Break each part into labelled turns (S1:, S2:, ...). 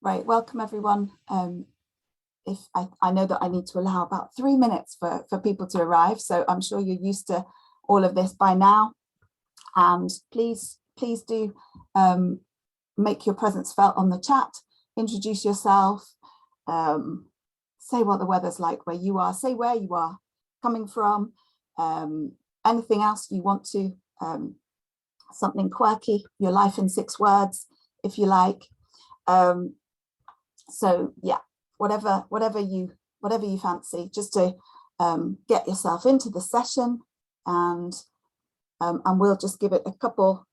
S1: Right, welcome everyone. If I know that I need to allow about 3 minutes for people to arrive, so I'm sure you're used to all of this by now. And please do make your presence felt on the chat, introduce yourself, say what the weather's like where you are, say where you are coming from, anything else you want to, something quirky, your life in 6 words, if you like. So yeah, whatever you fancy, just to get yourself into the session, and we'll just give it a couple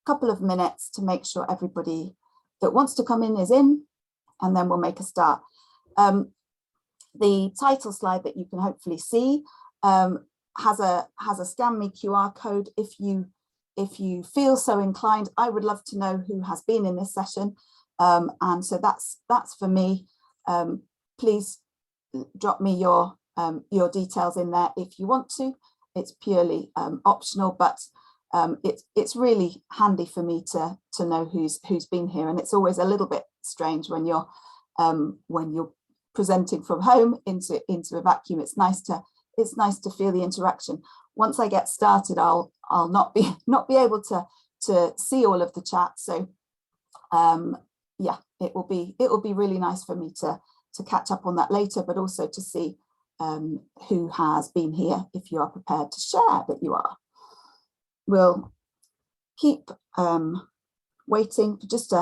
S1: of minutes to make sure everybody that wants to come in is in, and then we'll make a start. The title slide that you can hopefully see has a scan me QR code. If you feel so inclined, I would love to know who has been in this session. And so that's for me. Please drop me your details in there if you want to. It's purely optional, but it's really handy for me to know who's been here. And it's always a little bit strange when you're presenting from home into a vacuum. It's nice to feel the interaction. Once I get started, I'll not be able to see all of the chat. So yeah, it will be really nice for me to catch up on that later, but also to see who has been here, if you are prepared to share that you are. We'll keep waiting for just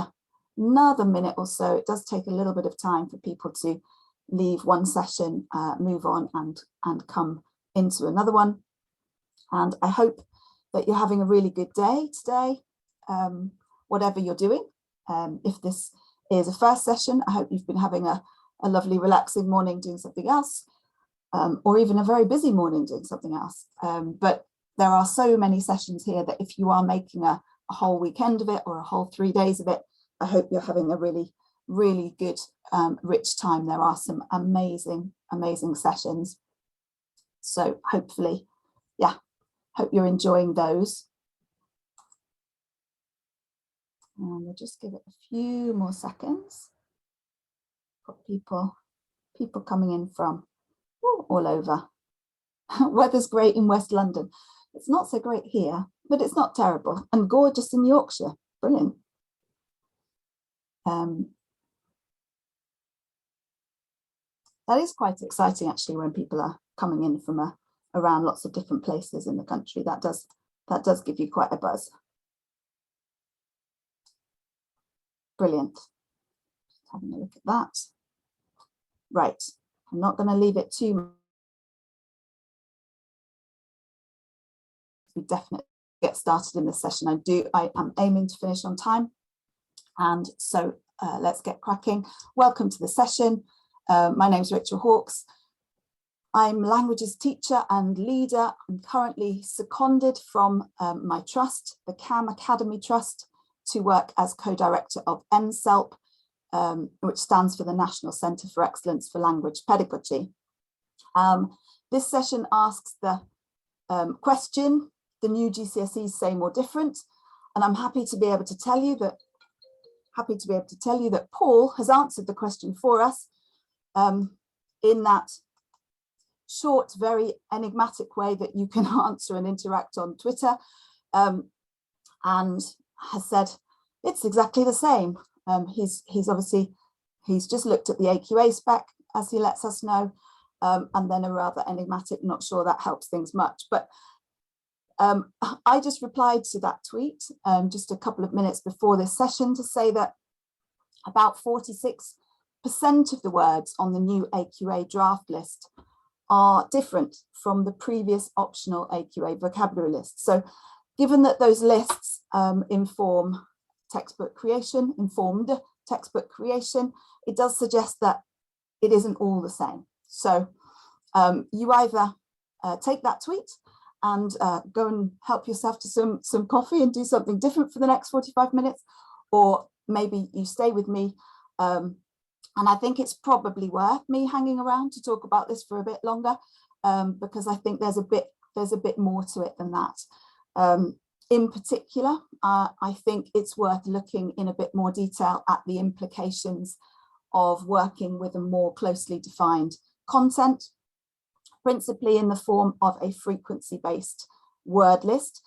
S1: another minute or so. It does take a little bit of time for people to leave one session, move on and come into another one. And I hope that you're having a really good day today, whatever you're doing. If this is a first session, I hope you've been having a lovely, relaxing morning doing something else, or even a very busy morning doing something else. But there are so many sessions here that if you are making a whole weekend of it or a whole 3 days of it, I hope you're having a really, really good, rich time. There are some amazing, amazing sessions. So hopefully, yeah, hope you're enjoying those. And we'll just give it a few more seconds. Got people coming in from all over. Weather's great in West London. It's not so great here, but it's not terrible, and gorgeous in Yorkshire. Brilliant. That is quite exciting, actually, when people are coming in from around lots of different places in the country. That does give you quite a buzz. Brilliant. Just having a look at that. Right, I'm not going to leave it too much. We definitely get started in this session. I am aiming to finish on time, and so let's get cracking. Welcome to the session. My name is Rachel Hawkes. I'm languages teacher and leader. I'm currently seconded from my trust, the CAM Academy Trust, to work as co-director of NSELP, which stands for the National Centre for Excellence for Language Pedagogy. This session asks the question, the new GCSEs same or different? And I'm happy to be able to tell you that Paul has answered the question for us in that short, very enigmatic way that you can answer and interact on Twitter, and has said it's exactly the same. He's just looked at the AQA spec, as he lets us know, and then a rather enigmatic, not sure that helps things much, but I just replied to that tweet just a couple of minutes before this session to say that about 46% of the words on the new AQA draft list are different from the previous optional AQA vocabulary list. So given that those lists informed textbook creation, it does suggest that it isn't all the same. So you either take that tweet and go and help yourself to some coffee and do something different for the next 45 minutes, or maybe you stay with me. And I think it's probably worth me hanging around to talk about this for a bit longer, because I think there's a bit more to it than that. In particular, I think it's worth looking in a bit more detail at the implications of working with a more closely defined content, principally in the form of a frequency-based word list.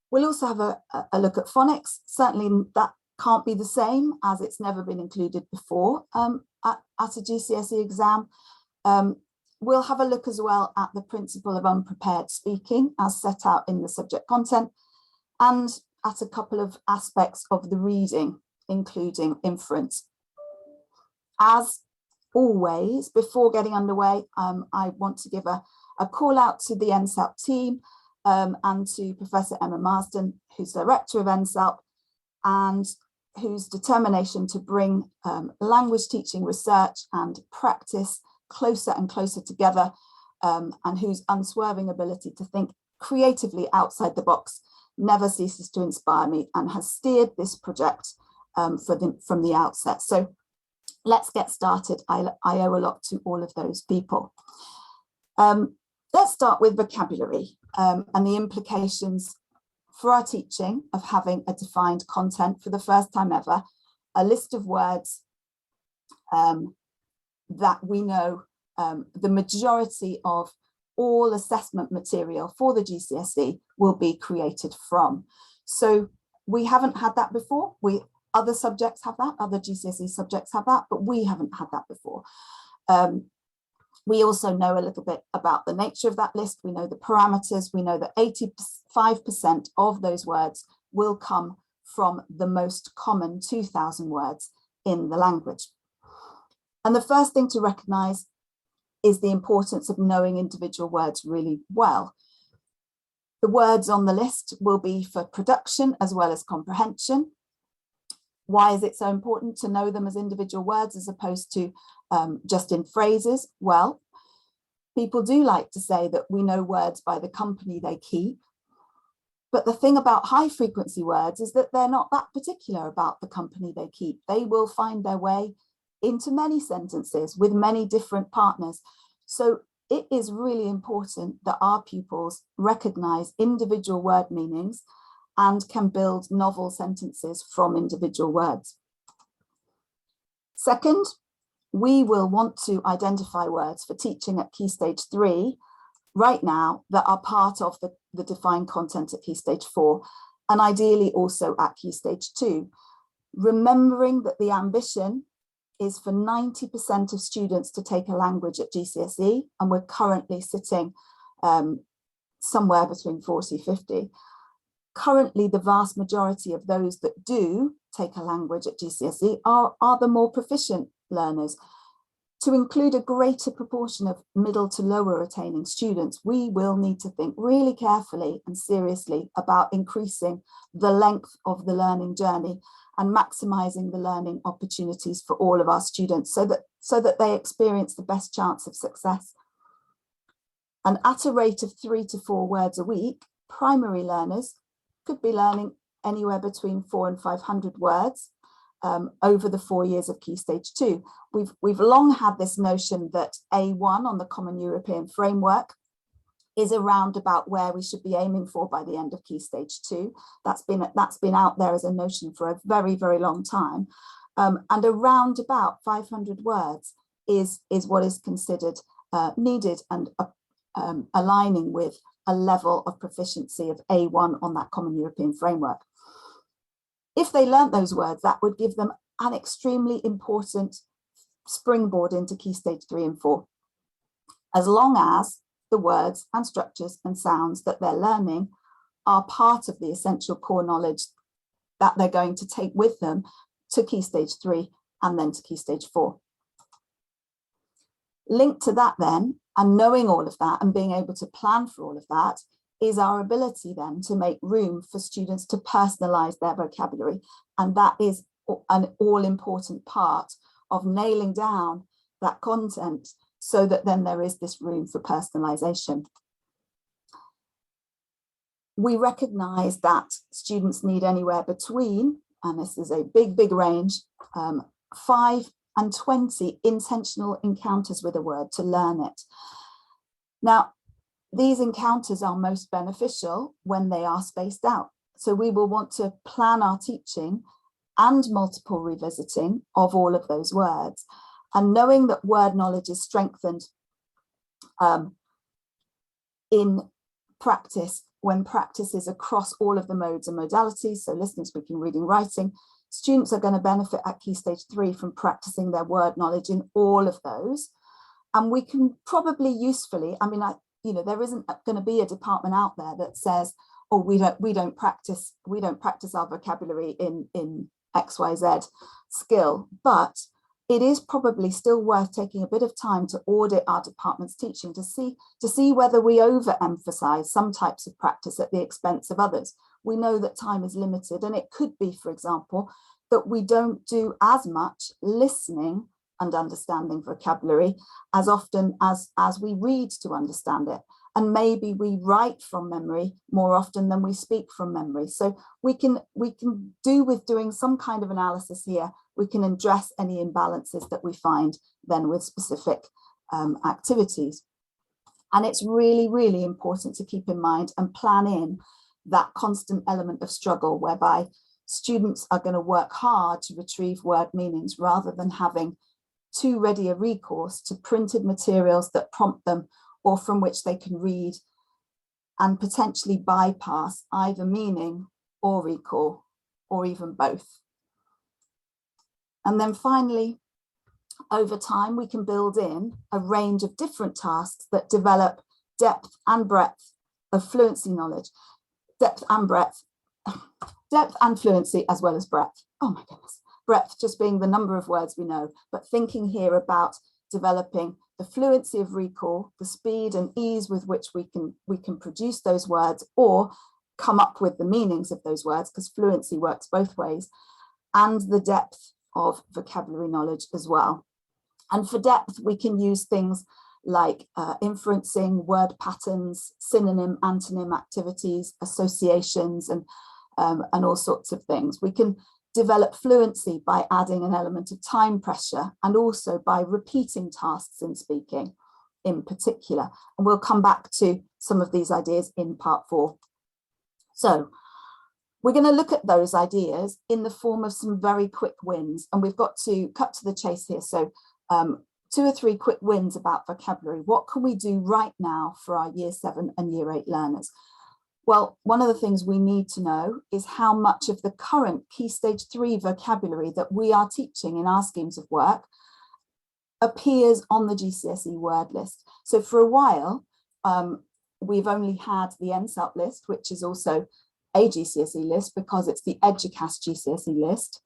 S1: We'll also have a look at phonics. Certainly that can't be the same, as it's never been included before at a GCSE exam. We'll have a look as well at the principle of unprepared speaking as set out in the subject content, and at a couple of aspects of the reading, including inference. As always, before getting underway, I want to give a call out to the NSALP team and to Professor Emma Marsden, who's Director of NSALP, and whose determination to bring language teaching research and practice closer and closer together, and whose unswerving ability to think creatively outside the box never ceases to inspire me, and has steered this project from the outset. So let's get started. I owe a lot to all of those people. Let's start with vocabulary and the implications for our teaching of having a defined content for the first time ever, a list of words that we know the majority of all assessment material for the GCSE will be created from. So we haven't had that before. Other subjects have that, other GCSE subjects have that, but we haven't had that before. We also know a little bit about the nature of that list. We know the parameters. We know that 85% of those words will come from the most common 2,000 words in the language. And the first thing to recognise is the importance of knowing individual words really well. The words on the list will be for production as well as comprehension. Why is it so important to know them as individual words as opposed to just in phrases? Well, people do like to say that we know words by the company they keep. But the thing about high frequency words is that they're not that particular about the company they keep. They will find their way into many sentences with many different partners. So it is really important that our pupils recognise individual word meanings and can build novel sentences from individual words. Second, we will want to identify words for teaching at Key Stage 3 right now that are part of the defined content at Key Stage 4, and ideally also at Key Stage 2, remembering that the ambition is for 90% of students to take a language at GCSE, and we're currently sitting somewhere between 40-50. Currently, the vast majority of those that do take a language at GCSE are the more proficient learners. To include a greater proportion of middle to lower attaining students, we will need to think really carefully and seriously about increasing the length of the learning journey and maximising the learning opportunities for all of our students so that they experience the best chance of success. And at a rate of 3 to 4 words a week, primary learners could be learning anywhere between 400 and 500 words over the 4 years of Key Stage 2. We've long had this notion that A1 on the Common European Framework is around about where we should be aiming for by the end of Key Stage 2. That's been out there as a notion for a very, very long time. And around about 500 words is what is considered needed and aligning with a level of proficiency of A1 on that Common European Framework. If they learnt those words, that would give them an extremely important springboard into Key Stage 3 and 4. As long as the words and structures and sounds that they're learning are part of the essential core knowledge that they're going to take with them to Key Stage 3 and then to Key Stage 4. Linked to that then, and knowing all of that and being able to plan for all of that, is our ability then to make room for students to personalise their vocabulary. And that is an all-important part of nailing down that content so that then there is this room for personalisation. We recognise that students need anywhere between, and this is a big, big range, 5 and 20 intentional encounters with a word to learn it. Now, these encounters are most beneficial when they are spaced out. So we will want to plan our teaching and multiple revisiting of all of those words. And knowing that word knowledge is strengthened in practice, when practice is across all of the modes and modalities, so listening, speaking, reading, writing, students are going to benefit at Key Stage 3 from practicing their word knowledge in all of those. And we can probably usefully, I mean, there isn't going to be a department out there that says, oh, we don't practice our vocabulary in XYZ skill, but it is probably still worth taking a bit of time to audit our department's teaching to see whether we overemphasize some types of practice at the expense of others. We know that time is limited, and it could be, for example, that we don't do as much listening and understanding vocabulary as often as we read to understand it. And maybe we write from memory more often than we speak from memory. So we can do with doing some kind of analysis here. We can address any imbalances that we find then with specific activities. And it's really, really important to keep in mind and plan in that constant element of struggle whereby students are going to work hard to retrieve word meanings rather than having too ready a recourse to printed materials that prompt them or from which they can read and potentially bypass either meaning or recall, or even both. And then finally, over time, we can build in a range of different tasks that develop depth and breadth of fluency knowledge, depth and fluency as well as breadth. Oh my goodness. Breadth just being the number of words we know, but thinking here about developing the fluency of recall, the speed and ease with which we can produce those words or come up with the meanings of those words, because fluency works both ways, and the depth of vocabulary knowledge as well. And for depth, we can use things like inferencing, word patterns, synonym, antonym activities, associations, and all sorts of things. We can develop fluency by adding an element of time pressure and also by repeating tasks in speaking in particular. And we'll come back to some of these ideas in part 4. So we're going to look at those ideas in the form of some very quick wins, and we've got to cut to the chase here. So 2 or 3 quick wins about vocabulary. What can we do right now for our Year 7 and Year 8 learners? Well, one of the things we need to know is how much of the current Key Stage 3 vocabulary that we are teaching in our schemes of work appears on the GCSE word list. So for a while, we've only had the NSELP list, which is also a GCSE list because it's the EDUCAS GCSE list.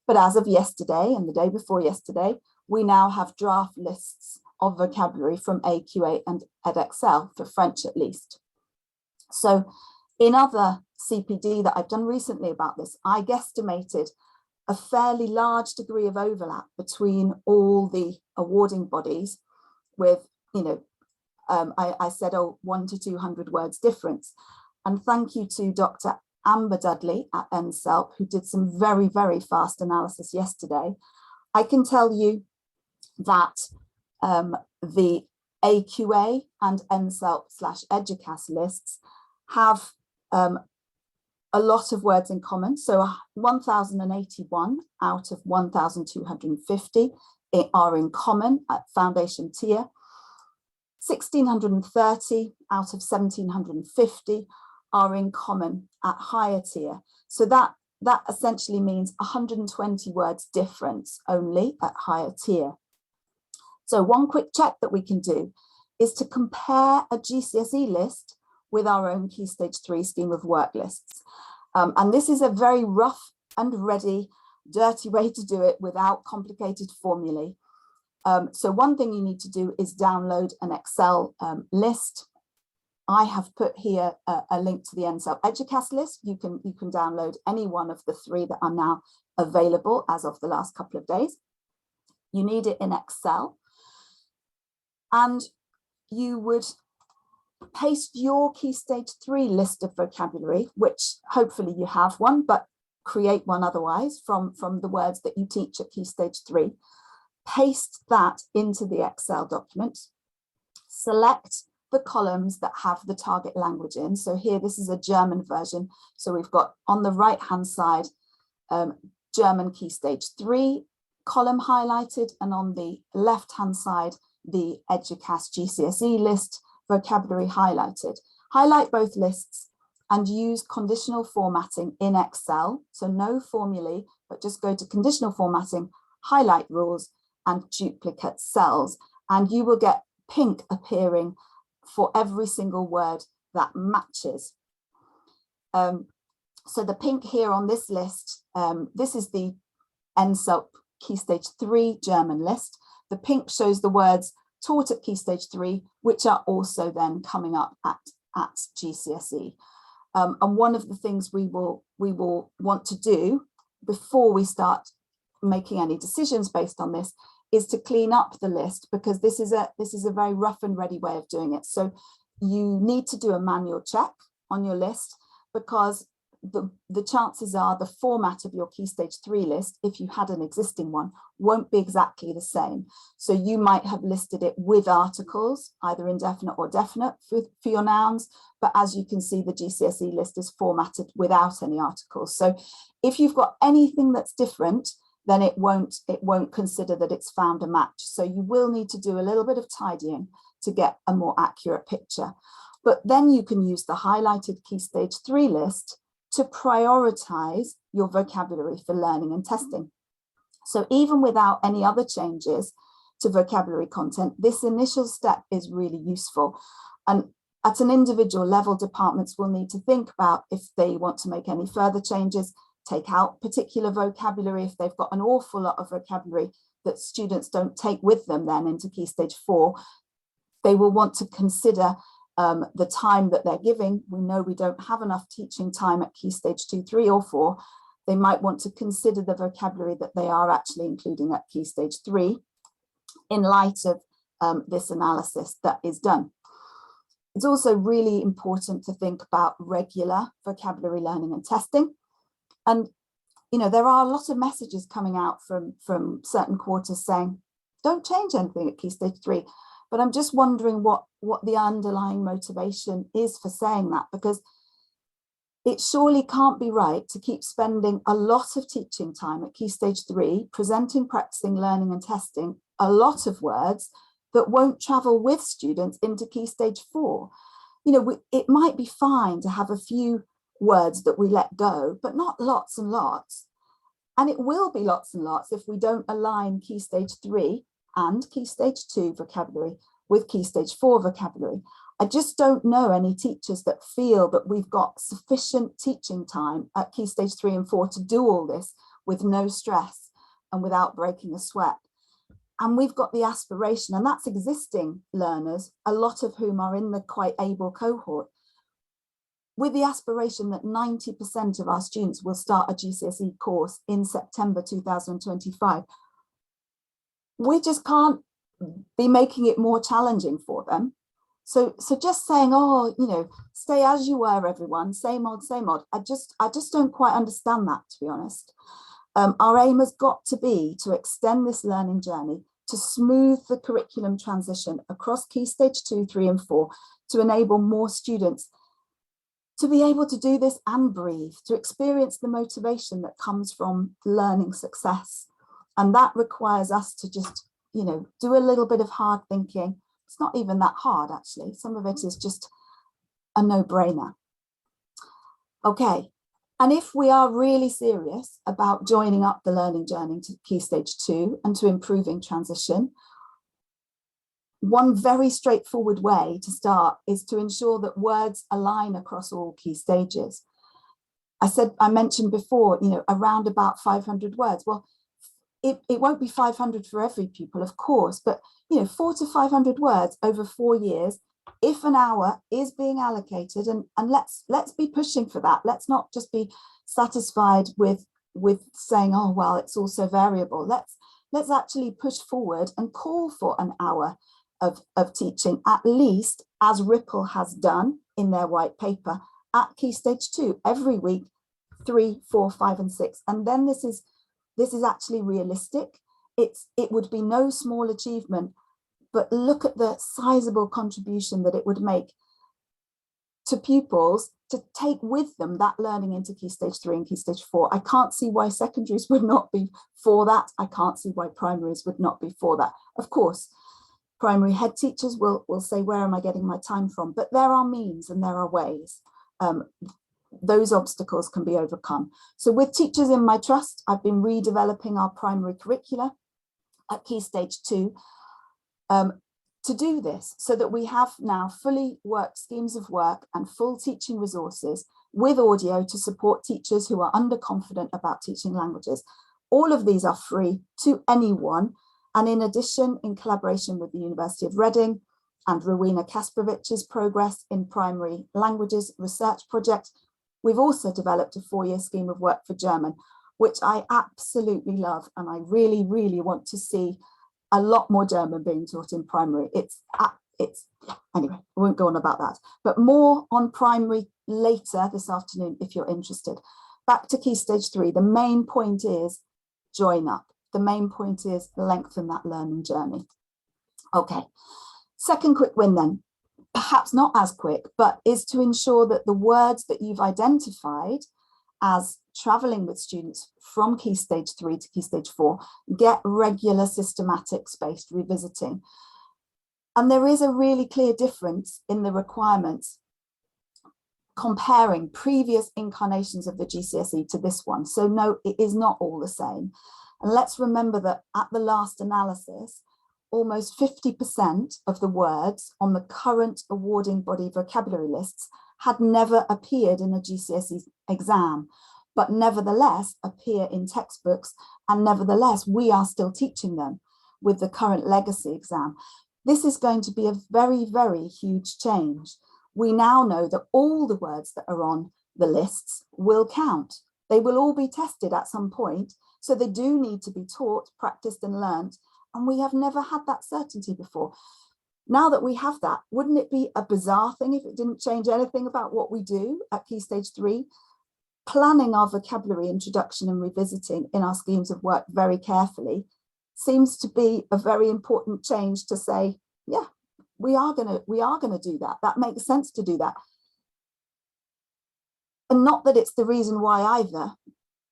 S1: But as of yesterday and the day before yesterday, we now have draft lists of vocabulary from AQA and Edexcel, for French at least. So in other CPD that I've done recently about this, I guesstimated a fairly large degree of overlap between all the awarding bodies with, I said, 100 to 200 words difference. And thank you to Dr. Amber Dudley at NSELP, who did some very, very fast analysis yesterday. I can tell you that the AQA and NSELP/EDUCAS lists have a lot of words in common. So 1,081 out of 1,250 are in common at foundation tier. 1,630 out of 1,750 are in common at higher tier. So that essentially means 120 words difference only at higher tier. So one quick check that we can do is to compare a GCSE list with our own Key Stage 3 scheme of work lists. And this is a very rough and ready, dirty way to do it without complicated formulae. So one thing you need to do is download an Excel list. I have put here a link to the NSELP EDUCAS list. You can download any one of the 3 that are now available as of the last couple of days. You need it in Excel. And you would paste your Key Stage 3 list of vocabulary, which hopefully you have one, but create one otherwise from the words that you teach at Key Stage 3. Paste that into the Excel document. Select the columns that have the target language in. So here, this is a German version. So we've got on the right-hand side, German Key Stage 3 column highlighted, and on the left-hand side, the EDUCAS GCSE list vocabulary highlighted. Highlight both lists and use conditional formatting in Excel. So no formulae, but just go to conditional formatting, highlight rules, and duplicate cells. And you will get pink appearing for every single word that matches. So the pink here on this list, this is the NSELP Key Stage 3 German list. The pink shows the words taught at Key Stage 3, which are also then coming up at GCSE. And one of the things we will want to do before we start making any decisions based on this is to clean up the list, because this is a very rough and ready way of doing it. So you need to do a manual check on your list, because the chances are the format of your Key Stage 3 list, if you had an existing one, won't be exactly the same. So you might have listed it with articles, either indefinite or definite for your nouns, but as you can see, the GCSE list is formatted without any articles. So if you've got anything that's different, then it won't consider that it's found a match. So you will need to do a little bit of tidying to get a more accurate picture. But then you can use the highlighted Key Stage 3 list to prioritize your vocabulary for learning and testing. So even without any other changes to vocabulary content, this initial step is really useful. And at an individual level, departments will need to think about if they want to make any further changes, take out particular vocabulary if they've got an awful lot of vocabulary that students don't take with them then into Key Stage 4. They will want to consider the time that they're giving. We know we don't have enough teaching time at Key Stage 2, 3 or 4. They might want to consider the vocabulary that they are actually including at Key Stage 3 in light of this analysis that is done. It's also really important to think about regular vocabulary learning and testing. And, you know, there are a lot of messages coming out from certain quarters saying, don't change anything at Key Stage 3. But I'm just wondering what the underlying motivation is for saying that, because it surely can't be right to keep spending a lot of teaching time at Key Stage 3, presenting, practicing, learning and testing a lot of words that won't travel with students into Key Stage 4. You know, it might be fine to have a few words that we let go, but not lots and lots. And it will be lots and lots if we don't align Key Stage 3 and Key Stage 2 vocabulary with Key Stage 4 vocabulary. I just don't know any teachers that feel that we've got sufficient teaching time at Key Stage 3 and 4 to do all this with no stress and without breaking a sweat. And we've got the aspiration, and that's existing learners, a lot of whom are in the quite able cohort, with the aspiration that 90% of our students will start a GCSE course in September 2025. We just can't be making it more challenging for them. So just saying, oh, you know, stay as you were, everyone, same old, same old. I just don't quite understand that, to be honest. Our aim has got to be to extend this learning journey, to smooth the curriculum transition across Key Stage 2, 3 and 4, to enable more students to be able to do this and breathe, to experience the motivation that comes from learning success. And that requires us to just, you know, do a little bit of hard thinking. It's not even that hard, actually. Some of it is just a no-brainer. Okay, and if we are really serious about joining up the learning journey to Key Stage 2 and to improving transition, one very straightforward way to start is to ensure that words align across all key stages. I mentioned before, you know, around about 500 words. Well, it won't be 500 for every pupil, of course, but, you know, 400 to 500 words over 4 years, if an hour is being allocated, and let's be pushing for that. Let's not just be satisfied with saying, oh, well, it's also variable. Let's actually push forward and call for an hour of teaching, at least as Ripple has done in their white paper at Key Stage 2, every week, 3, 4, 5 and 6. And then this is actually realistic. It would be no small achievement but look at the sizable contribution that it would make to pupils to take with them that learning into Key Stage 3 and Key Stage 4. I can't see why secondaries would not be for that. I can't see why primaries would not be for that. Of course, primary head teachers will say, where am I getting my time from? But there are means and there are ways. Those obstacles can be overcome. So with Teachers in My Trust, I've been redeveloping our primary curricula at Key Stage 2 to do this, so that we have now fully worked schemes of work and full teaching resources with audio to support teachers who are underconfident about teaching languages. All of these are free to anyone. And in addition, in collaboration with the University of Reading and Rowena Kasprowicz's Progress in Primary Languages research project, we've also developed a 4-year scheme of work for German, which I absolutely love. And I really, really want to see a lot more German being taught in primary. Anyway, I won't go on about that, but more on primary later this afternoon if you're interested. Back to Key Stage 3, the main point is join up. The main point is lengthen that learning journey. Okay, second quick win then, perhaps not as quick, but is to ensure that the words that you've identified as traveling with students from Key Stage 3 to Key Stage 4 get regular systematic spaced revisiting. And there is a really clear difference in the requirements comparing previous incarnations of the GCSE to this one. So no, it is not all the same. And let's remember that at the last analysis, almost 50% of the words on the current awarding body vocabulary lists had never appeared in a GCSE exam, but nevertheless appear in textbooks, and nevertheless we are still teaching them with the current legacy exam. This is going to be a very, very huge change. We now know that all the words that are on the lists will count. They will all be tested at some point, so they do need to be taught, practiced and learnt, and we have never had that certainty before. Now that we have that, wouldn't it be a bizarre thing if it didn't change anything about what we do at Key Stage 3? Planning our vocabulary introduction and revisiting in our schemes of work very carefully seems to be a very important change to say, yeah, we are gonna do that. That makes sense to do that. And not that it's the reason why either,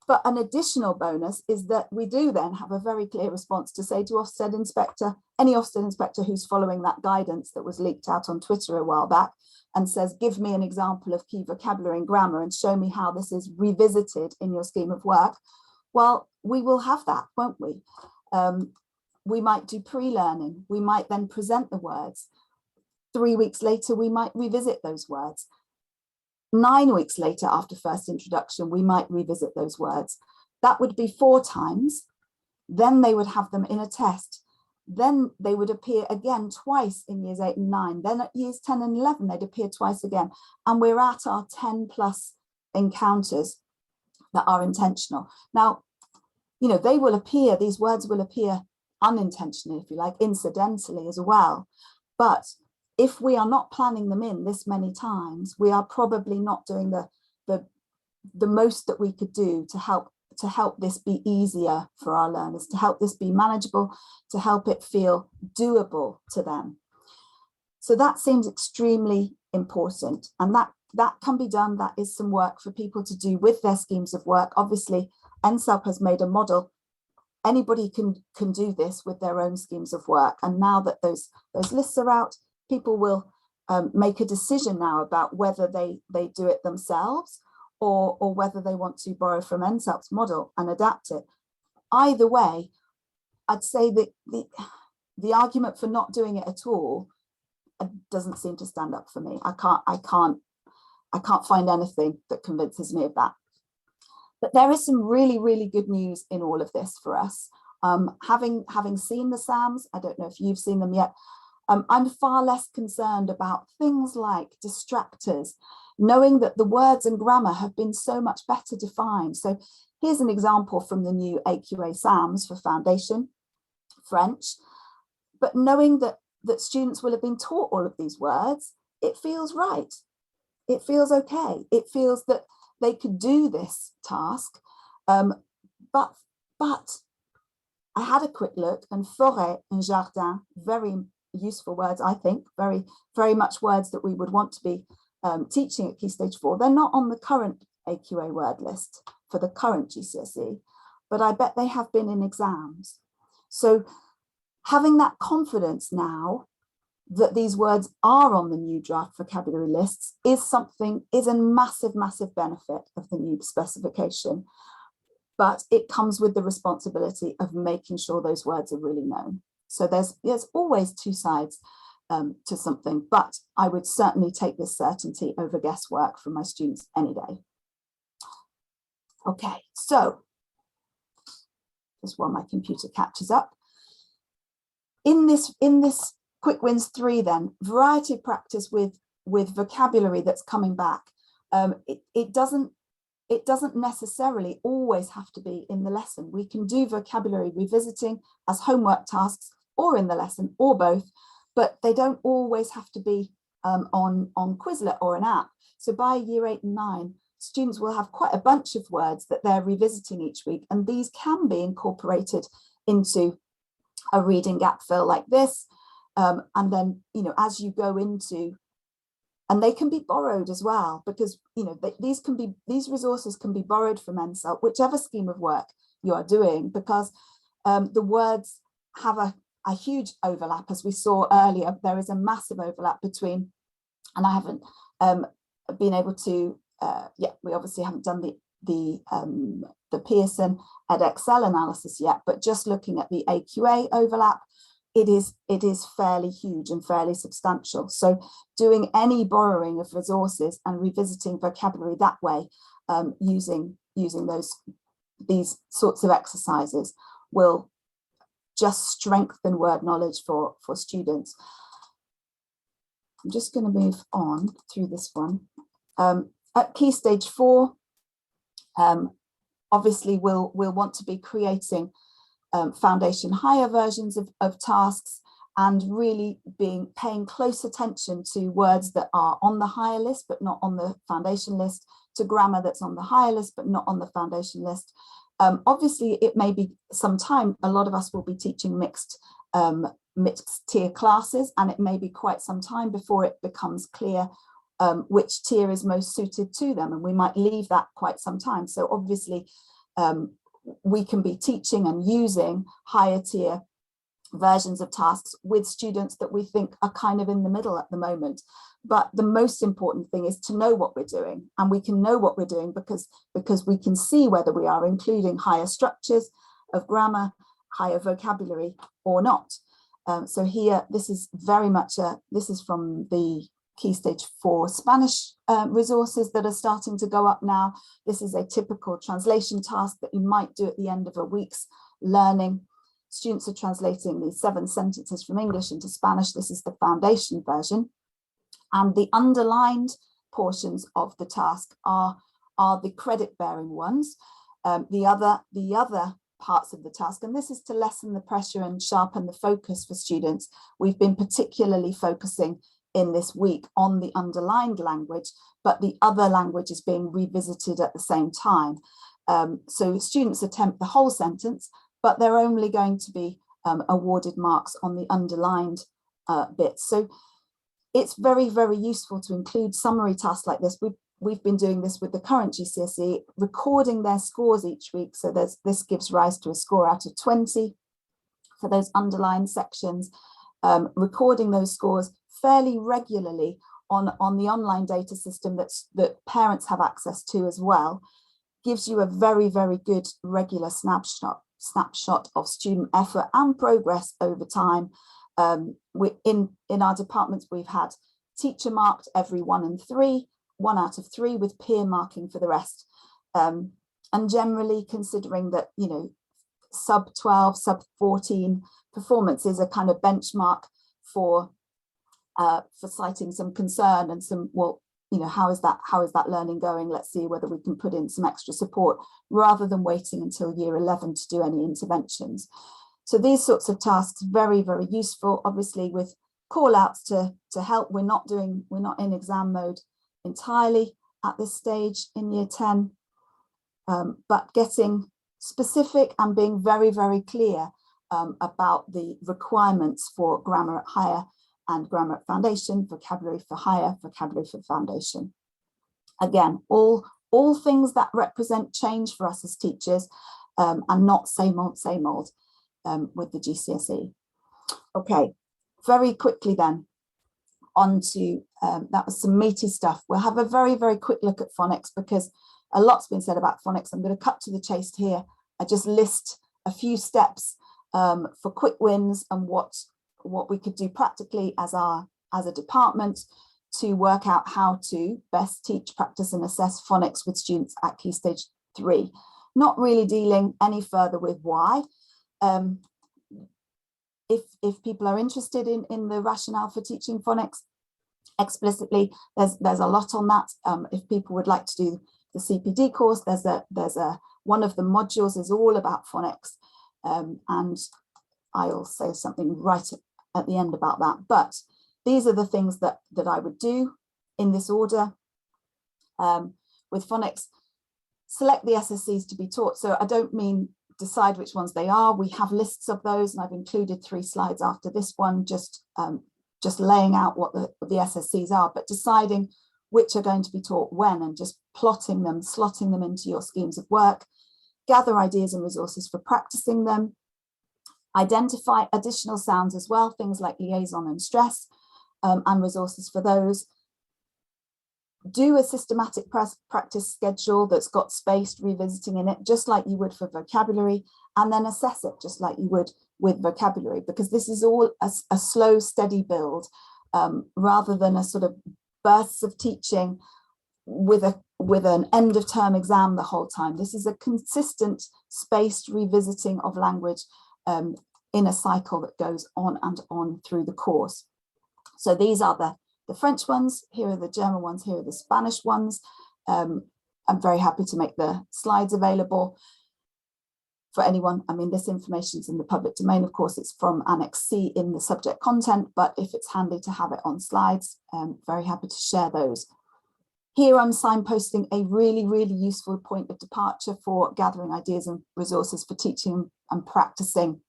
S1: but an additional bonus is that we do then have a very clear response to say to Ofsted inspector, any Ofsted inspector who's following that guidance that was leaked out on Twitter a while back and says, give me an example of key vocabulary and grammar and show me how this is revisited in your scheme of work. Well, we will have that, won't we? We might do pre-learning. We might then present the words. 3 weeks later, we might revisit those words. 9 weeks later, after first introduction, we might revisit those words. That would be 4 times. Then they would have them in a test. Then they would appear again twice in years 8 and 9. Then at years 10 and 11, they'd appear twice again. And we're at our 10 plus encounters that are intentional. Now, you know, they will appear, these words will appear unintentionally, if you like, incidentally as well. But if we are not planning them in this many times, we are probably not doing the most that we could do to help this be easier for our learners, to help this be manageable, to help it feel doable to them. So that seems extremely important, and that can be done. That is some work for people to do with their schemes of work. Obviously, NSAP has made a model. Anybody can do this with their own schemes of work. And now that those lists are out, people will make a decision now about whether they do it themselves or whether they want to borrow from NSAP's model and adapt it. Either way, I'd say that the argument for not doing it at all doesn't seem to stand up for me. I can't find anything that convinces me of that. But there is some really, really good news in all of this for us. Having seen the SAMs, I don't know if you've seen them yet, I'm far less concerned about things like distractors, knowing that the words and grammar have been so much better defined. So here's an example from the new AQA SAMs for Foundation French. But knowing that students will have been taught all of these words, it feels right. It feels okay. It feels that they could do this task. But I had a quick look, and forêt and jardin, very useful words, I think, very much words that we would want to be teaching at Key Stage 4. They're not on the current AQA word list for the current GCSE, but I bet they have been in exams. So having that confidence now that these words are on the new draft vocabulary lists is a massive, massive benefit of the new specification. But it comes with the responsibility of making sure those words are really known. So there's always two sides to something, but I would certainly take this certainty over guesswork from my students any day. Okay, so just while my computer catches up. In this Quick Wins 3 then, variety of practice with vocabulary that's coming back. It doesn't necessarily always have to be in the lesson. We can do vocabulary revisiting as homework tasks or in the lesson or both, but they don't always have to be on Quizlet or an app. So by year 8 and 9, students will have quite a bunch of words that they're revisiting each week, and these can be incorporated into a reading gap fill like this. And then, you know, as you go into, and they can be borrowed as well, because, you know, these resources can be borrowed from NSELT, whichever scheme of work you are doing, because the words have a huge overlap. As we saw earlier, there is a massive overlap between, and I haven't been able to, we obviously haven't done the Pearson EdXL analysis yet, but just looking at the AQA overlap, it is fairly huge and fairly substantial. So doing any borrowing of resources and revisiting vocabulary that way, using these sorts of exercises, will just strengthen word knowledge for students. I'm just going to move on through this one. At Key Stage 4, obviously we'll want to be creating foundation higher versions of tasks, and really paying close attention to words that are on the higher list but not on the foundation list, to grammar that's on the higher list but not on the foundation list. Obviously it may be some time, a lot of us will be teaching mixed tier classes, and it may be quite some time before it becomes clear which tier is most suited to them, and we might leave that quite some time. So obviously we can be teaching and using higher tier versions of tasks with students that we think are kind of in the middle at the moment. But the most important thing is to know what we're doing, and we can know what we're doing because we can see whether we are including higher structures of grammar, higher vocabulary or not. So here, this is very much this is from the Key Stage 4 Spanish resources that are starting to go up now. This is a typical translation task that you might do at the end of a week's learning. Students are translating these 7 sentences from English into Spanish. This is the foundation version. And the underlined portions of the task are the credit-bearing ones. The other parts of the task, and this is to lessen the pressure and sharpen the focus for students. We've been particularly focusing in this week on the underlined language, but the other language is being revisited at the same time. So students attempt the whole sentence, but they're only going to be awarded marks on the underlined bits. So it's very, very useful to include summary tasks like this. We've been doing this with the current GCSE, recording their scores each week. So this gives rise to a score out of 20 for those underlined sections, recording those scores fairly regularly on the online data system that parents have access to as well, gives you a very, very good regular snapshot of student effort and progress over time. In our departments, we've had teacher marked every 1 and 3, 1 out of 3, with peer marking for the rest. And generally considering that, you know, sub 12, sub 14 performance is a kind of benchmark for citing some concern and some, well, you know, how is that learning going? Let's see whether we can put in some extra support, rather than waiting until year 11 to do any interventions. So these sorts of tasks, very, very useful, obviously with call outs to help. We're not in exam mode entirely at this stage in year 10, but getting specific and being very, very clear about the requirements for grammar at higher and grammar at foundation, vocabulary for higher, vocabulary for foundation. Again, all things that represent change for us as teachers, and not same old with the GCSE. Okay, very quickly then, on to, that was some meaty stuff. We'll have a very, very quick look at phonics because a lot's been said about phonics. I'm going to cut to the chase here. I just list a few steps for quick wins and what we could do practically as a department to work out how to best teach, practice and assess phonics with students at Key Stage 3. Not really dealing any further with why. If people are interested in the rationale for teaching phonics explicitly, there's a lot on that. If people would like to do the CPD course, there's a one of the modules is all about phonics, and I'll say something right at the end about that. But these are the things that I would do in this order. With phonics, select the SSCs to be taught. So I don't mean decide which ones they are. We have lists of those, and I've included 3 slides after this one, just laying out what the SSCs are, but deciding which are going to be taught when, and just plotting them, slotting them into your schemes of work. Gather ideas and resources for practicing them. Identify additional sounds as well, things like liaison and stress, and resources for those. Do a systematic practice schedule that's got spaced revisiting in it, just like you would for vocabulary, and then assess it just like you would with vocabulary, because this is all a slow, steady build, rather than a sort of bursts of teaching with an end of term exam the whole time. This is a consistent, spaced revisiting of language in a cycle that goes on and on through the course. So these are the French ones, here are the German ones, here are the Spanish ones. I'm very happy to make the slides available for anyone. I mean, this information is in the public domain, of course. It's from Annex C in the subject content, but if it's handy to have it on slides, very happy to share those. Here I'm signposting a really, really useful point of departure for gathering ideas and resources for teaching and practicing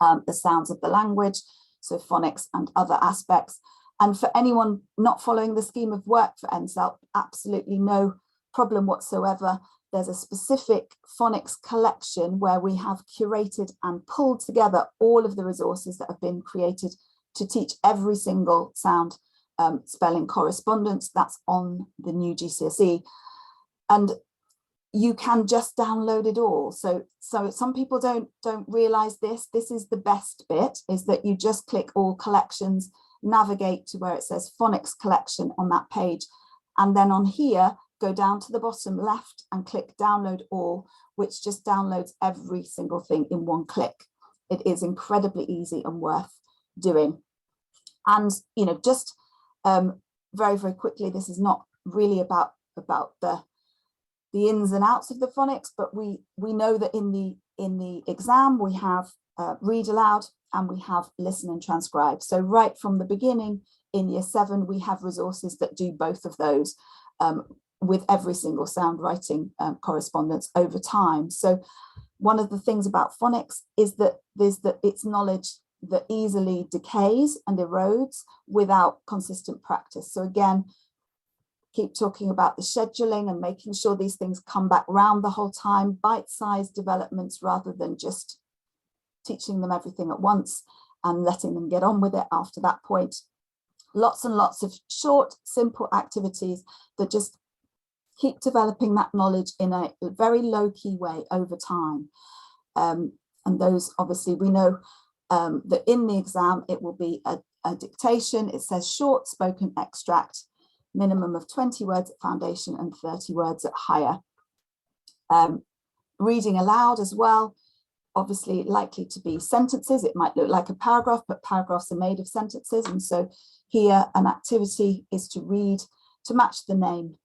S1: the sounds of the language, so phonics and other aspects. And for anyone not following the scheme of work for NSELP, absolutely no problem whatsoever. There's a specific phonics collection where we have curated and pulled together all of the resources that have been created to teach every single sound spelling correspondence. That's on the new GCSE. And you can just download it all. So some people don't realize this. This is the best bit, is that you just click all collections, navigate to where it says phonics collection on that page. And then on here, go down to the bottom left and click download all, which just downloads every single thing in one click. It is incredibly easy and worth doing. And, you know, just very, very quickly, this is not really about the ins and outs of the phonics, but we know that in the exam we have read aloud and we have listen and transcribe. So right from the beginning in year 7, we have resources that do both of those with every single sound writing correspondence over time. So one of the things about phonics is that it's knowledge that easily decays and erodes without consistent practice. So again, keep talking about the scheduling and making sure these things come back round the whole time, bite-sized developments rather than just teaching them everything at once and letting them get on with it after that point. Lots and lots of short, simple activities that just keep developing that knowledge in a very low-key way over time. And those, obviously, we know that in the exam, it will be a dictation. It says short spoken extract, minimum of 20 words at foundation and 30 words at higher. Reading aloud as well, obviously likely to be sentences. It might look like a paragraph, but paragraphs are made of sentences. And so here an activity is to read, to match the name.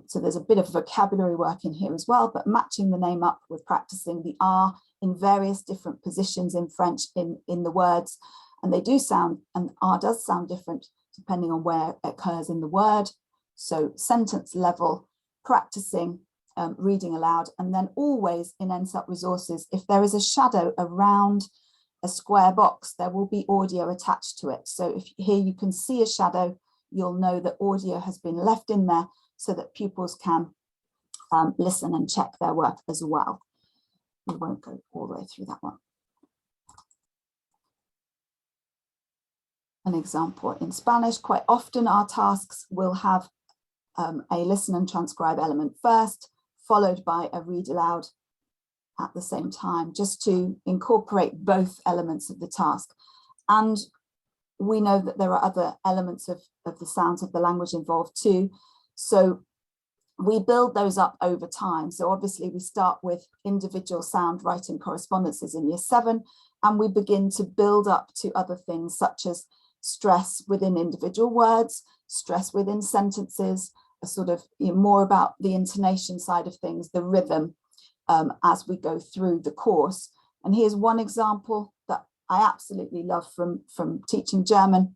S1: So there's a bit of vocabulary work in here as well, but matching the name up with practicing the R in various different positions in French in the words. And they do sound, and R does sound different depending on where it occurs in the word. So sentence level, practicing, reading aloud, and then always in NSELP resources, if there is a shadow around a square box, there will be audio attached to it. So if here you can see a shadow, you'll know that audio has been left in there so that pupils can listen and check their work as well. We won't go all the way through that one. An example in Spanish, quite often our tasks will have a listen and transcribe element first, followed by a read aloud at the same time, just to incorporate both elements of the task. And we know that there are other elements of the sounds of the language involved too. So we build those up over time. So obviously we start with individual sound writing correspondences in year 7, and we begin to build up to other things such as stress within individual words, stress within sentences, a sort of more about the intonation side of things, the rhythm, as we go through the course. And here's one example that I absolutely love from teaching German.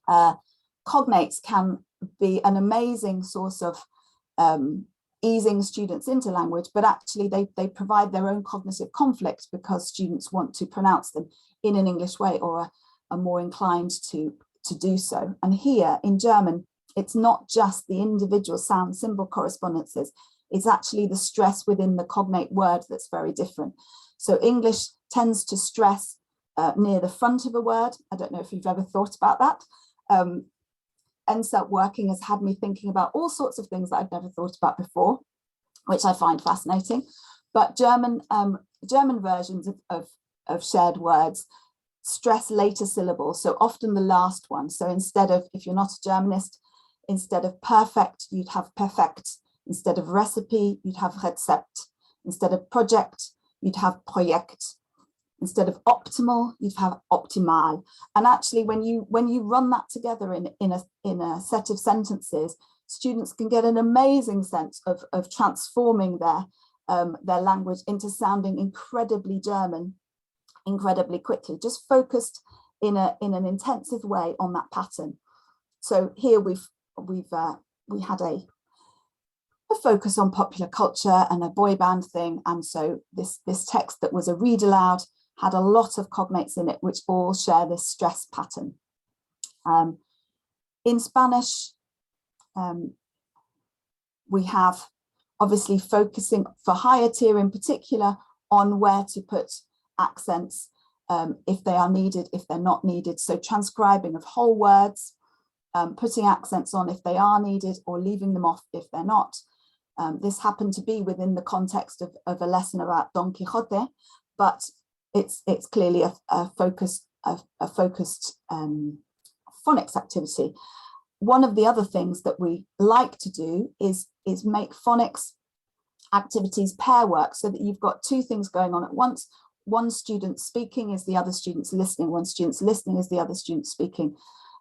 S1: Cognates can be an amazing source of easing students into language, but actually they provide their own cognitive conflict because students want to pronounce them in an English way or are more inclined to do so. And here in German, it's not just the individual sound symbol correspondences, it's actually the stress within the cognate word that's very different. So English tends to stress near the front of a word. I don't know if you've ever thought about that. NSELT working has had me thinking about all sorts of things that I've never thought about before, which I find fascinating. But German versions of shared words stress later syllables, so often the last one. So instead of, if you're not a Germanist, instead of perfect, you'd have perfekt. Instead of recipe, you'd have Rezept. Instead of project, you'd have Projekt. Instead of optimal, you'd have optimal. And actually, when you run that together in a set of sentences, students can get an amazing sense of transforming their language into sounding incredibly German, incredibly quickly, just focused in an intensive way on that pattern. So here we had a focus on popular culture and a boy band thing, and so this text that was a read aloud had a lot of cognates in it, which all share this stress pattern. In Spanish, we have obviously focusing for higher tier in particular on where to put accents if they are needed, if they're not needed. So transcribing of whole words, putting accents on if they are needed or leaving them off if they're not. This happened to be within the context of a lesson about Don Quixote, but it's clearly a focused phonics activity. One of the other things that we like to do is make phonics activities pair work, so that you've got two things going on at once. One student speaking is the other student's listening, one student's listening is the other student speaking,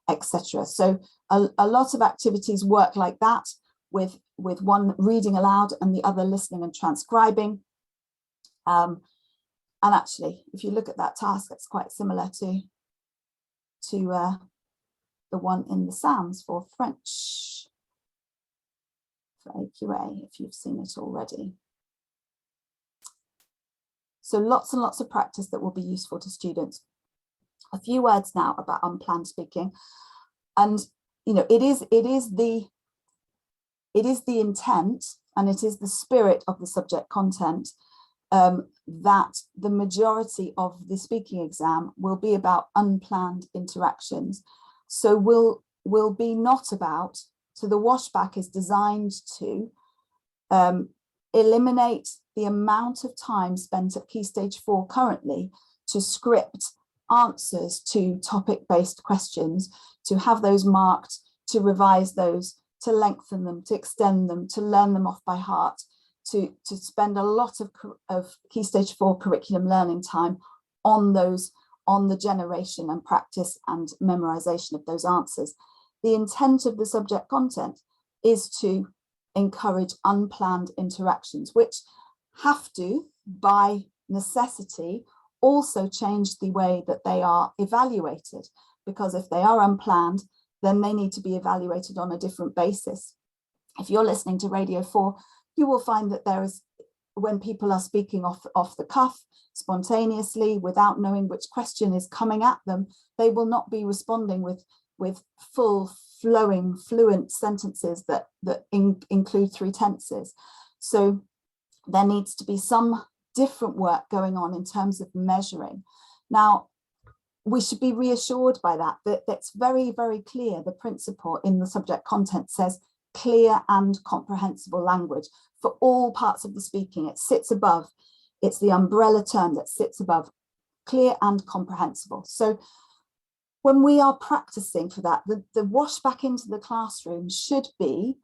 S1: etc. So a lot of activities work like that, with one reading aloud and the other listening and transcribing. And actually, if you look at that task, it's quite similar to the one in the sounds for French, for AQA, if you've seen it already. So lots and lots of practice that will be useful to students. A few words now about unplanned speaking. And it is the intent and it is the spirit of the subject content that the majority of the speaking exam will be about unplanned interactions. So will be not about, so the washback is designed to eliminate the amount of time spent at Key Stage 4 currently to script answers to topic-based questions, to have those marked, to revise those, to lengthen them, to extend them, to learn them off by heart, to spend a lot of Key Stage 4 curriculum learning time on the generation and practice and memorization of those answers. The intent of the subject content is to encourage unplanned interactions, which have to, by necessity, also change the way that they are evaluated, because if they are unplanned, then they need to be evaluated on a different basis. If you're listening to Radio 4, you will find that there is when people are speaking off the cuff, spontaneously, without knowing which question is coming at them, they will not be responding with full flowing, fluent sentences that include 3 tenses. So there needs to be some different work going on in terms of measuring. Now, we should be reassured by that that's very, very clear. The principle in the subject content says clear and comprehensible language for all parts of the speaking. It sits above, it's the umbrella term that sits above clear and comprehensible. So when we are practicing for that, the wash back into the classroom should be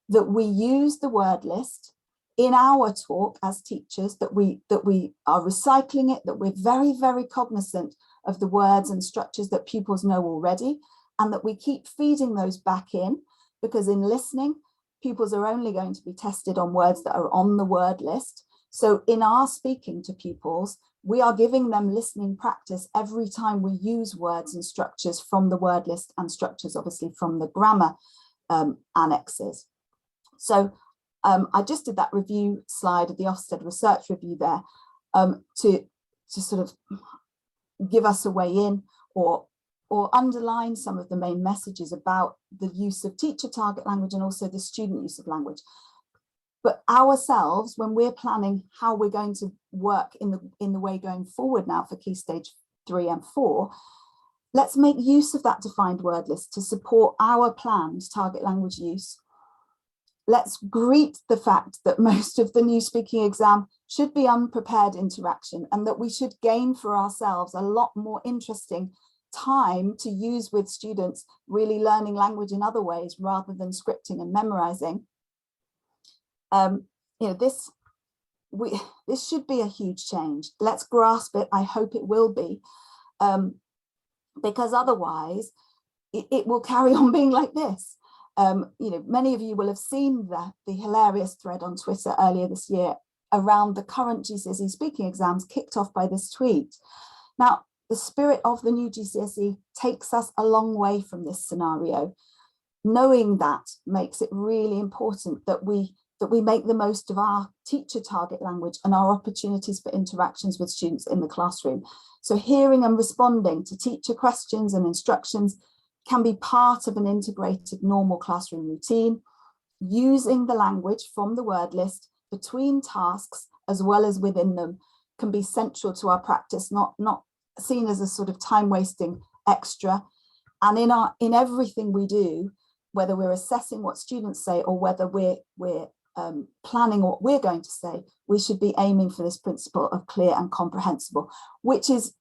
S1: that we use the word list in our talk as teachers, that we are recycling it, that we're very, very cognizant of the words and structures that pupils know already, and that we keep feeding those back in, because in listening, pupils are only going to be tested on words that are on the word list. So in our speaking to pupils, we are giving them listening practice every time we use words and structures from the word list, and structures obviously from the grammar annexes. So I just did that review slide of the Ofsted research review there to sort of give us a way in, or underline some of the main messages about the use of teacher target language and also the student use of language. But ourselves, when we're planning how we're going to work in the way going forward now for Key Stage 3 and 4, let's make use of that defined word list to support our planned target language use. Let's greet the fact that most of the new speaking exam should be unprepared interaction, and that we should gain for ourselves a lot more interesting time to use with students really learning language in other ways rather than scripting and memorizing. You know, this should be a huge change. Let's grasp it. I hope it will be, because otherwise it will carry on being like this. You know, many of you will have seen the hilarious thread on Twitter earlier this year around the current GCSE speaking exams kicked off by this tweet. Now, the spirit of the new GCSE takes us a long way from this scenario. Knowing that makes it really important that we make the most of our teacher target language and our opportunities for interactions with students in the classroom. So hearing and responding to teacher questions and instructions can be part of an integrated normal classroom routine. Using the language from the word list between tasks as well as within them can be central to our practice, not seen as a sort of time-wasting extra. And in everything we do, whether we're assessing what students say or whether we're planning what we're going to say, we should be aiming for this principle of clear and comprehensible, which is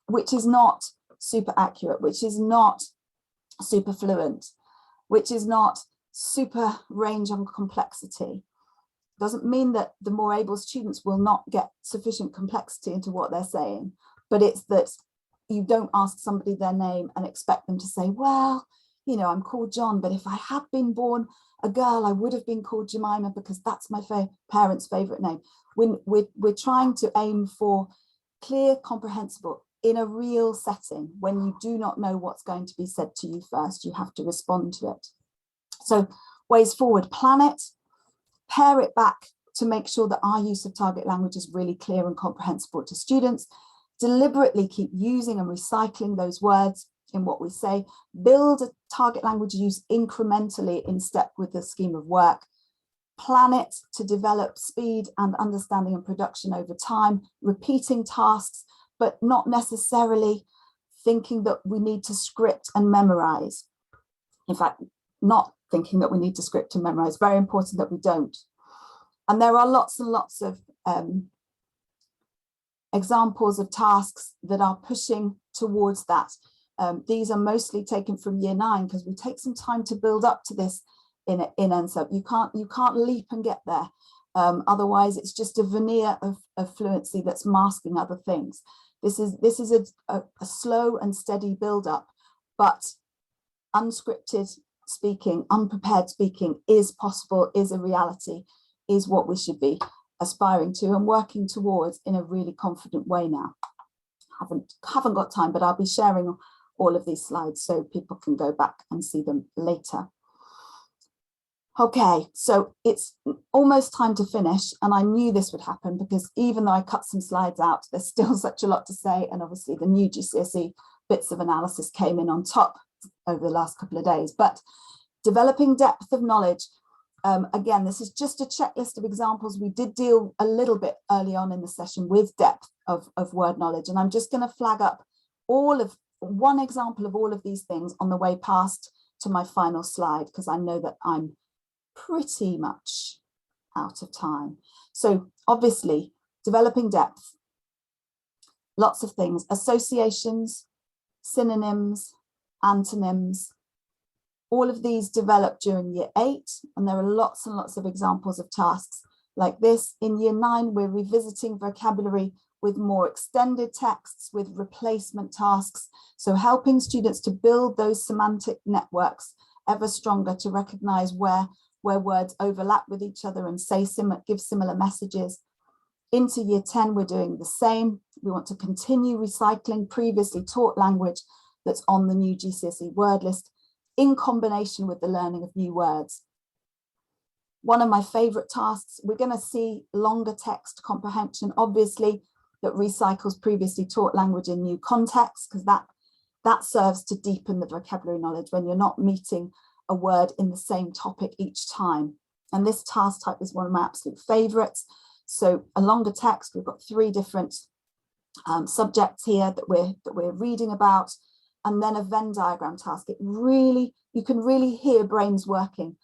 S1: not super accurate, which is not super fluent, which is not super range on complexity. Doesn't mean that the more able students will not get sufficient complexity into what they're saying, but it's that you don't ask somebody their name and expect them to say, well, you know, I'm called John, but if I had been born a girl, I would have been called Jemima because that's my parents' favorite name. We're trying to aim for clear, comprehensible, in a real setting. When you do not know what's going to be said to you first, you have to respond to it. So ways forward: plan it, pare it back to make sure that our use of target language is really clear and comprehensible to students, deliberately keep using and recycling those words in what we say, build a target language use incrementally in step with the scheme of work, plan it to develop speed and understanding and production over time, repeating tasks, but not necessarily thinking that we need to script and memorize. In fact, not thinking that we need to script and memorize. Very important that we don't. And there are lots and lots of examples of tasks that are pushing towards that. These are mostly taken from year 9 because we take some time to build up to this in NSUB. You can't leap and get there. Otherwise, it's just a veneer of fluency that's masking other things. This is a slow and steady build up, but unscripted speaking, unprepared speaking is possible, is a reality, is what we should be aspiring to and working towards in a really confident way now. Haven't got time, but I'll be sharing all of these slides so people can go back and see them later. Okay, so it's almost time to finish, and I knew this would happen because even though I cut some slides out, there's still such a lot to say, and obviously the new GCSE bits of analysis came in on top over the last couple of days. But developing depth of knowledge, again, this is just a checklist of examples. We did deal a little bit early on in the session with depth of word knowledge, and I'm just going to flag up one example of all of these things on the way past to my final slide, because I know that I'm pretty much out of time. So obviously, developing depth, lots of things: associations, synonyms, antonyms. All of these developed during year 8, and there are lots and lots of examples of tasks like this. In year 9, we're revisiting vocabulary with more extended texts, with replacement tasks. So helping students to build those semantic networks ever stronger, to recognize where words overlap with each other and give similar messages. Into year 10, we're doing the same. We want to continue recycling previously taught language that's on the new GCSE word list in combination with the learning of new words. One of my favorite tasks, we're going to see longer text comprehension, obviously, that recycles previously taught language in new contexts, because that serves to deepen the vocabulary knowledge when you're not meeting a word in the same topic each time. And this task type is one of my absolute favorites. So a longer text, we've got 3 different subjects here that we're reading about, and then a Venn diagram task. You can really hear brains working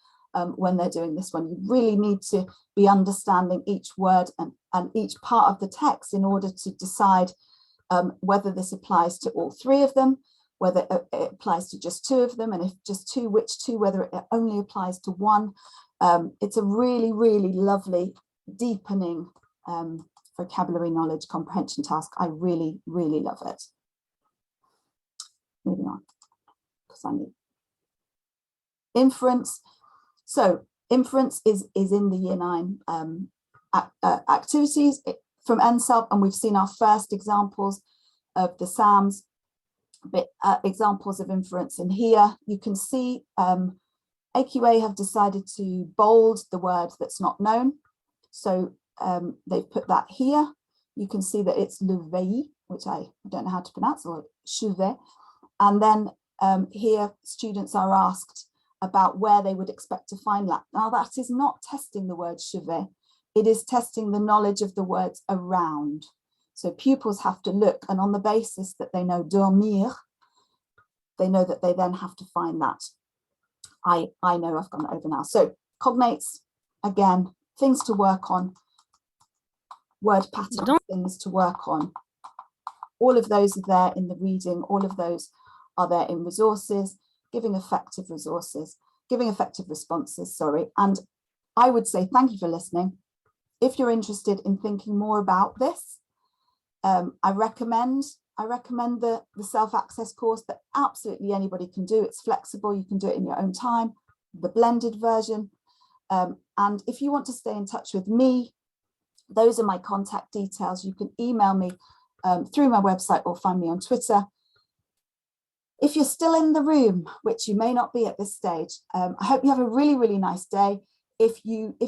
S1: when they're doing this one. You really need to be understanding each word and each part of the text in order to decide whether this applies to all 3 of them, whether it applies to just 2 of them, and if just 2, which 2, whether it only applies to 1. It's a really, really lovely deepening vocabulary knowledge comprehension task. I really, really love it. Moving on, because I need inference. So inference is in the year 9 activities from NSELP, and we've seen our first examples of the SAMs, examples of inference. And here you can see AQA have decided to bold the word that's not known. So they've put that here. You can see that it's le veille, which I don't know how to pronounce, or chevet. And then here students are asked about where they would expect to find that. Now that is not testing the word chevet, it is testing the knowledge of the words around. So pupils have to look, and on the basis that they know dormir, they know that they then have to find that. I know I've gone over now. So cognates, again, things to work on, word patterns, things to work on. All of those are there in the reading, all of those are there in resources, giving effective responses, sorry. And I would say thank you for listening. If you're interested in thinking more about this, I recommend the self-access course that absolutely anybody can do. It's flexible, you can do it in your own time, the blended version. And if you want to stay in touch with me, those are my contact details. You can email me through my website or find me on Twitter. If you're still in the room, which you may not be at this stage, I hope you have a really, really nice day. If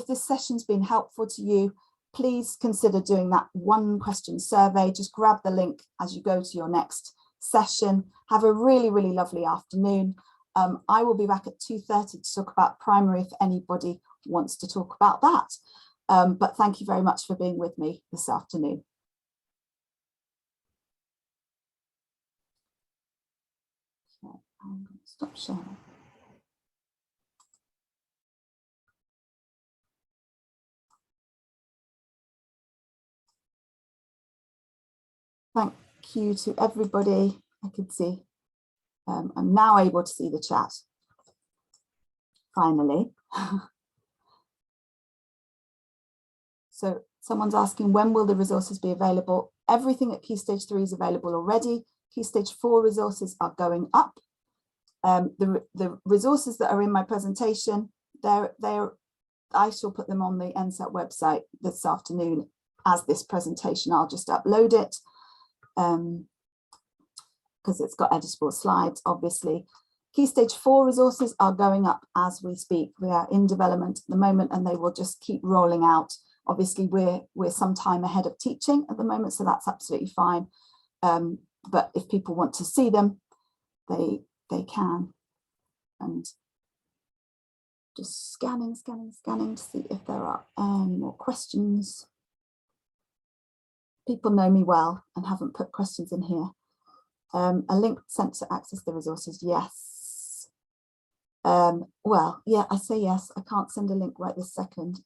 S1: this session's been helpful to you, please consider doing that 1 question survey. Just grab the link as you go to your next session. Have a really, really lovely afternoon. I will be back at 2:30 to talk about primary if anybody wants to talk about that. But thank you very much for being with me this afternoon. Okay, I'm going to stop sharing. Thank you to everybody. I can see, I'm now able to see the chat, finally. So someone's asking, when will the resources be available? Everything at Key Stage 3 is available already. Key Stage 4 resources are going up. The resources that are in my presentation, I shall put them on the NSELP website this afternoon as this presentation. I'll just upload it because it's got editable slides, obviously. Key Stage 4 resources are going up as we speak. We are in development at the moment, and they will just keep rolling out. Obviously, we're some time ahead of teaching at the moment, so that's absolutely fine. But if people want to see them, they can. And just scanning to see if there are any more questions. People know me well and haven't put questions in here. A link sent to access the resources, yes. Well, yeah, I say yes. I can't send a link right this second.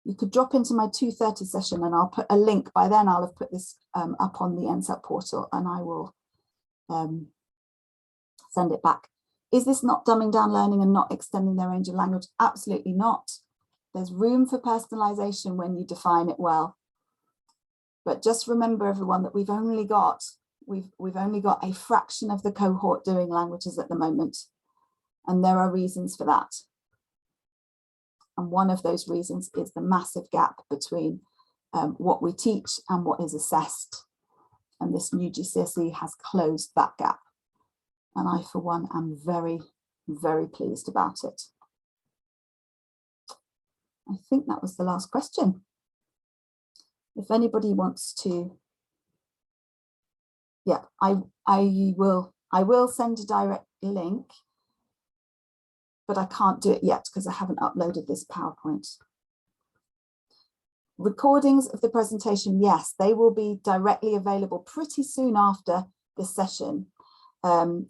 S1: You could drop into my 2:30 session and I'll put a link. By then I'll have put this up on the NSAP portal, and I will send it back. Is this not dumbing down learning and not extending their range of language? Absolutely not. There's room for personalization when you define it well. But just remember, everyone, that we've only got a fraction of the cohort doing languages at the moment, and there are reasons for that. And one of those reasons is the massive gap between what we teach and what is assessed. And this new GCSE has closed that gap. And I, for one, am very, very pleased about it. I think that was the last question. If anybody wants to, yeah, I will send a direct link, but I can't do it yet because I haven't uploaded this PowerPoint. Recordings of the presentation, yes, they will be directly available pretty soon after this session.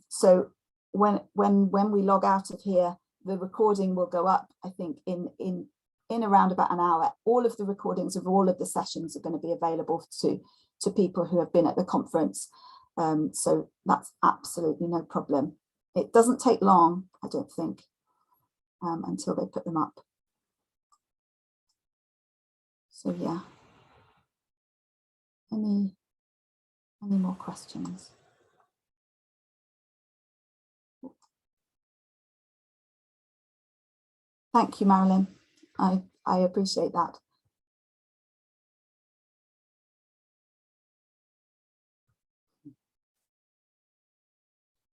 S1: So when we log out of here, the recording will go up, I think, in around about an hour. All of the recordings of all of the sessions are going to be available to people who have been at the conference. So that's absolutely no problem. It doesn't take long, I don't think, until they put them up. So yeah, any more questions? Thank you, Marilyn. I appreciate that.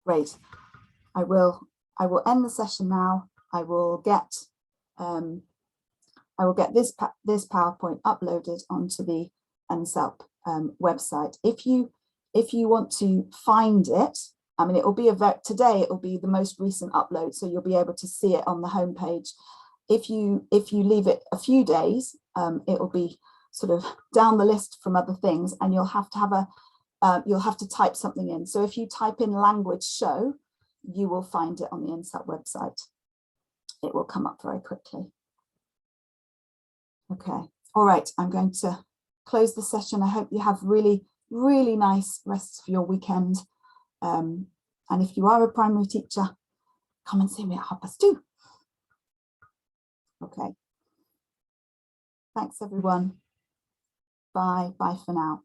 S1: Great. I will end the session now. I will get this PowerPoint uploaded onto the NSAP website. If you want to find it, I mean, it will be today. It will be the most recent upload, so you'll be able to see it on the homepage. If you leave it a few days, it will be sort of down the list from other things, and you'll have to have you'll have to type something in. So if you type in language show, you will find it on the NSAP website. It will come up very quickly. Okay, all right, I'm going to close the session. I hope you have really, really nice rest of your weekend. And if you are a primary teacher, come and see me at 2:30. Okay. Thanks, everyone. Bye for now.